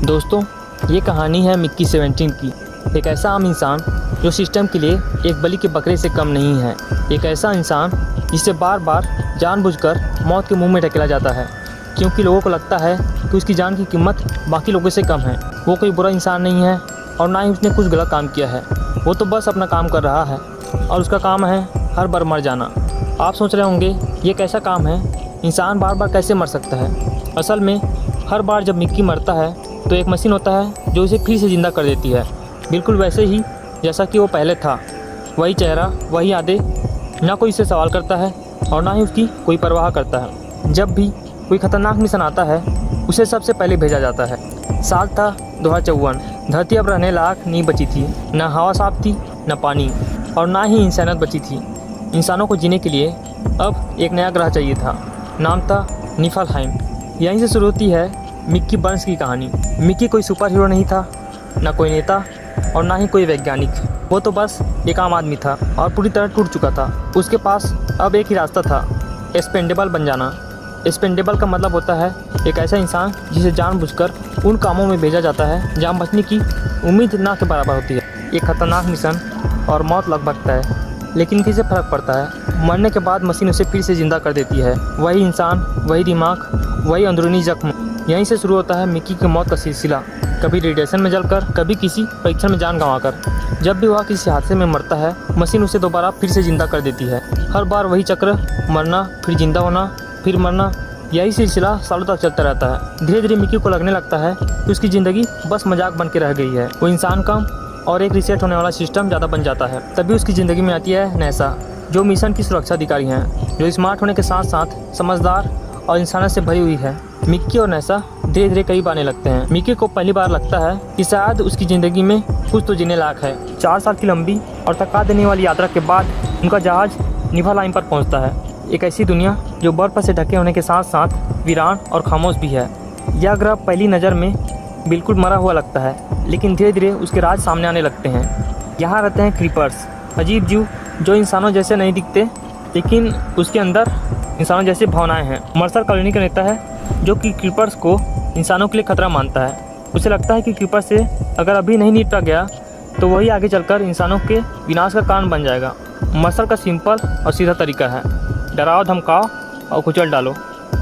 दोस्तों, ये कहानी है मिक्की 17 की। एक ऐसा आम इंसान जो सिस्टम के लिए एक बलि के बकरे से कम नहीं है। एक ऐसा इंसान जिसे बार बार जानबूझकर मौत के मुंह में ढकेला जाता है, क्योंकि लोगों को लगता है कि उसकी जान की कीमत बाकी लोगों से कम है। वो कोई बुरा इंसान नहीं है और ना ही उसने कुछ गलत काम किया है। वो तो बस अपना काम कर रहा है और उसका काम है हर बार मर जाना। आप सोच रहे होंगे ये कैसा काम है, इंसान बार बार कैसे मर सकता है। असल में हर बार जब मिक्की मरता है तो एक मशीन होता है जो उसे फिर से ज़िंदा कर देती है, बिल्कुल वैसे ही जैसा कि वो पहले था। वही चेहरा, वही यादें। ना कोई इससे सवाल करता है और ना ही उसकी कोई परवाह करता है। जब भी कोई ख़तरनाक मिशन आता है उसे सबसे पहले भेजा जाता है। साल था 2054। धरती अब रहने लायक नहीं बची थी। ना हवा साफ थी, ना पानी, और ना ही इंसानियत बची थी। इंसानों को जीने के लिए अब एक नया ग्रह चाहिए था। नाम था निफलहाइम। यहीं से शुरू होती है मिक्की बर्न्स की कहानी। मिक्की कोई सुपर हीरो नहीं था, ना कोई नेता और ना ही कोई वैज्ञानिक। वो तो बस एक आम आदमी था और पूरी तरह टूट चुका था। उसके पास अब एक ही रास्ता था, एक्सपेंडेबल बन जाना। एक्सपेंडेबल का मतलब होता है एक ऐसा इंसान जिसे जानबूझकर उन कामों में भेजा जाता है जहाँ बचने की उम्मीद ना के बराबर होती है। एक खतरनाक मिशन और मौत लगभग तय है, लेकिन किसे फ़र्क पड़ता है। मरने के बाद मशीन उसे फिर से ज़िंदा कर देती है। वही इंसान, वही दिमाग, वही अंदरूनी जख्म। यहीं से शुरू होता है मिक्की की मौत का सिलसिला। कभी रेडिएशन में जलकर, कभी किसी परीक्षण में जान गंवाकर। जब भी वह किसी हादसे में मरता है, मशीन उसे दोबारा फिर से ज़िंदा कर देती है। हर बार वही चक्र, मरना, फिर जिंदा होना, फिर मरना। यही सिलसिला सालों तक चलता रहता है। धीरे धीरे मिक्की को लगने लगता है कि उसकी ज़िंदगी बस मजाक बन के रह गई है। वो इंसान कम और एक रीसेट होने वाला सिस्टम ज़्यादा बन जाता है। तभी उसकी ज़िंदगी में आती है नैसा, जो मिशन की सुरक्षा अधिकारी हैं, जो स्मार्ट होने के साथ साथ समझदार और इंसानियत से भरी हुई है। मिक्की और नैसा धीरे धीरे करीब आने लगते हैं। मिक्की को पहली बार लगता है कि शायद उसकी ज़िंदगी में कुछ तो जीने लायक है। 4 साल की लंबी और थका देने वाली यात्रा के बाद उनका जहाज़ निफलहाइम पर पहुंचता है। एक ऐसी दुनिया जो बर्फ से ढके होने के साथ साथ वीरान और खामोश भी है। यह ग्रह पहली नज़र में बिल्कुल मरा हुआ लगता है, लेकिन धीरे धीरे उसके राज सामने आने लगते हैं। यहाँ रहते हैं क्रीपर्स, अजीब जीव जो इंसानों जैसे नहीं दिखते, लेकिन उसके अंदर इंसानों जैसी भावनाएं हैं। मर्सर कॉलोनी का नेता है जो कि क्रीपर्स को इंसानों के लिए खतरा मानता है। उसे लगता है कि क्रीपर से अगर अभी नहीं निपटा गया तो वही आगे चलकर इंसानों के विनाश का कारण बन जाएगा। मर्सर का सिंपल और सीधा तरीका है, डराओ, धमकाओ और कुचल डालो।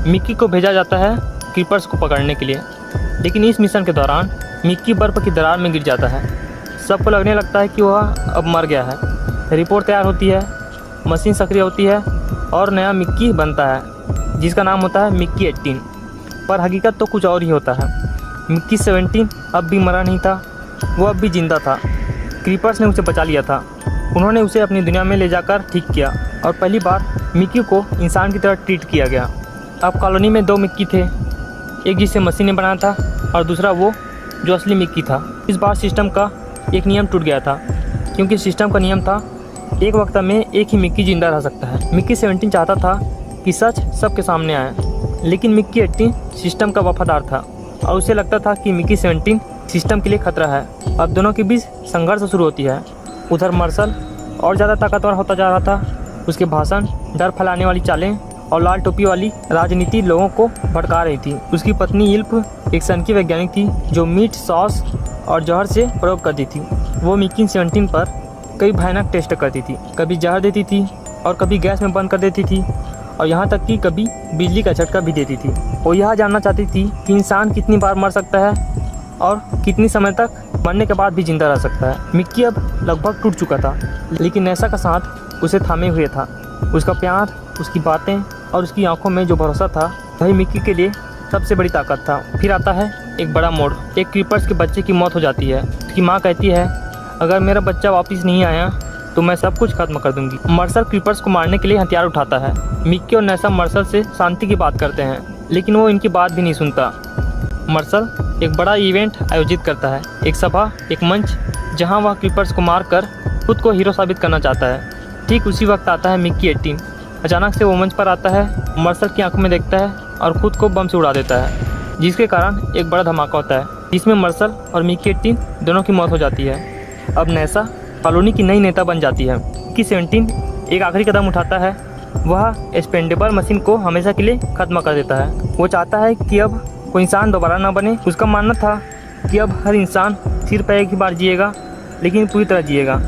मिक्की को भेजा जाता है क्रीपर्स को पकड़ने के लिए, लेकिन इस मिशन के दौरान मिक्की बर्फ की दरार में गिर जाता है। सबको लगने लगता है कि वह अब मर गया है। रिपोर्ट तैयार होती है, मशीन सक्रिय होती है और नया मिक्की बनता है, जिसका नाम होता है मिक्की 18। पर हकीकत तो कुछ और ही होता है। मिक्की 17 अब भी मरा नहीं था, वो अब भी जिंदा था। क्रीपर्स ने उसे बचा लिया था। उन्होंने उसे अपनी दुनिया में ले जाकर ठीक किया और पहली बार मिक्की को इंसान की तरह ट्रीट किया गया। अब कॉलोनी में 2 मिक्की थे, एक जिसे मशीन ने बनाया था और दूसरा वो जो असली मिक्की था। इस बार सिस्टम का एक नियम टूट गया था, क्योंकि सिस्टम का नियम था एक वक्त में एक ही मिक्की जिंदा रह सकता है। मिक्की 17 चाहता था कि सच सबके सामने आए, लेकिन मिक्की 18 सिस्टम का वफादार था और उसे लगता था कि मिक्की 17 सिस्टम के लिए खतरा है। अब दोनों के बीच संघर्ष शुरू होती है। उधर मर्सल और ज़्यादा ताकतवर होता जा रहा था। उसके भाषण, डर फैलाने वाली चालें और लाल टोपी वाली राजनीति लोगों को भड़का रही थी। उसकी पत्नी इल्फ एक सनकी वैज्ञानिक थी जो मीट, सॉस और जहर से प्रयोग करती थी। वो मिक्की 17 पर कई भयानक टेस्ट करती थी, कभी जहर देती थी और कभी गैस में बंद कर देती थी, और यहाँ तक कि कभी बिजली का झटका भी देती थी। वो यह जानना चाहती थी कि इंसान कितनी बार मर सकता है और कितनी समय तक मरने के बाद भी जिंदा रह सकता है। मिक्की अब लगभग टूट चुका था, लेकिन नैसा का साथ उसे थामे हुए था। उसका प्यार, उसकी बातें और उसकी आंखों में जो भरोसा था, वही मिक्की के लिए सबसे बड़ी ताकत था। फिर आता है एक बड़ा मोड़। एक क्रीपर्स के बच्चे की मौत हो जाती है। उसकी माँ कहती है, अगर मेरा बच्चा वापस नहीं आया तो मैं सब कुछ खत्म कर दूंगी। मर्सल क्रीपर्स को मारने के लिए हथियार उठाता है। मिक्की और नैसा मर्सल से शांति की बात करते हैं, लेकिन वो इनकी बात भी नहीं सुनता। मर्सल एक बड़ा इवेंट आयोजित करता है, एक सभा, एक मंच, जहां वह क्रीपर्स को मारकर खुद को हीरो साबित करना चाहता है। ठीक उसी वक्त आता है मिक्की 18। अचानक से वो मंच पर आता है, मर्सल की आंखों में देखता है और खुद को बम से उड़ा देता है, जिसके कारण एक बड़ा धमाका होता है, जिसमें मर्सल और मिक्की 18 दोनों की मौत हो जाती है। अब नैसा कॉलोनी की नई नेता बन जाती है। मिक्की 17 एक आखिरी कदम उठाता है। वह एक्सपेंडेबल मशीन को हमेशा के लिए खत्म कर देता है। वो चाहता है कि अब कोई इंसान दोबारा ना बने। उसका मानना था कि अब हर इंसान सिर्फ एक ही बार जिएगा, लेकिन पूरी तरह जिएगा।